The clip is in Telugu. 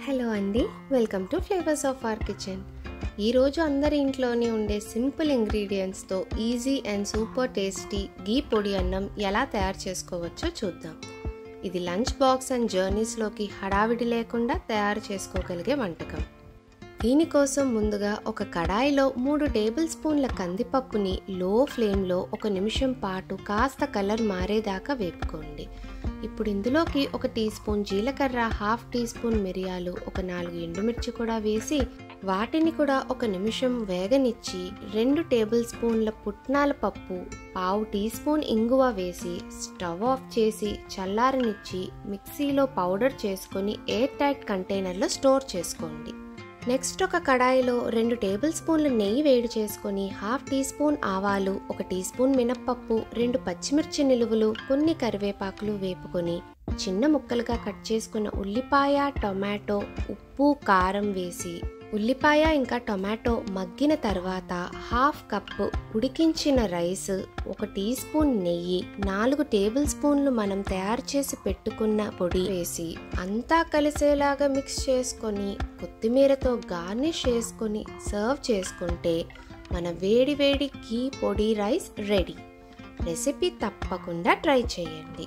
హలో అండి, welcome to flavours of our kitchen. ఈరోజు అందరి ఇంట్లోనే ఉండే సింపుల్ ఇంగ్రీడియంట్స్తో easy and super tasty ghee పొడి అన్నం ఎలా తయారు చేసుకోవచ్చో చూద్దాం. ఇది లంచ్ బాక్స్ అండ్ జర్నీస్లోకి హడావిడి లేకుండా తయారు చేసుకోగలిగే వంటకం. దీనికోసం ముందుగా ఒక కడాయిలో 3 టేబుల్ స్పూన్ల కందిపప్పుని లో ఫ్లేమ్లో 1 నిమిషం పాటు కాస్త కలర్ మారేదాకా వేపుకోండి. ఇప్పుడు ఇందులోకి 1 టీ స్పూన్ జీలకర్ర, 1/2 టీ స్పూన్ మిరియాలు, 4 ఎండుమిర్చి కూడా వేసి వాటిని కూడా 1 నిమిషం వేగనిచ్చి 2 టేబుల్ స్పూన్ల పుట్నాల పప్పు, 1/2 టీ స్పూన్ ఇంగువ వేసి స్టవ్ ఆఫ్ చేసి చల్లారనిచ్చి మిక్సీలో పౌడర్ చేసుకొని ఎయిర్ టైట్ కంటైనర్లో స్టోర్ చేసుకోండి. నెక్స్ట్ ఒక కడాయిలో 2 టేబుల్ స్పూన్ల నెయ్యి వేడి చేసుకొని 1/2 టీ స్పూన్ ఆవాలు, 1 టీ స్పూన్ మినప్పప్పు, 2 పచ్చిమిర్చి నిలువులు, కొన్ని కరివేపాకులు వేపుకొని చిన్న ముక్కలుగా కట్ చేసుకున్న ఉల్లిపాయ, టొమాటో, ఉప్పు, కారం వేసి ఉల్లిపాయ ఇంకా టొమాటో మగ్గిన తర్వాత 1/2 కప్పు ఉడికించిన రైస్, 1 టీ స్పూన్ నెయ్యి, 4 టేబుల్ స్పూన్లు మనం తయారు చేసి పెట్టుకున్న పొడి వేసి అంతా కలిసేలాగా మిక్స్ చేసుకొని కొత్తిమీరతో గార్నిష్ చేసుకొని సర్వ్ చేసుకుంటే మన వేడి వేడి గీ పొడి రైస్ రెడీ. రెసిపీ తప్పకుండా ట్రై చేయండి.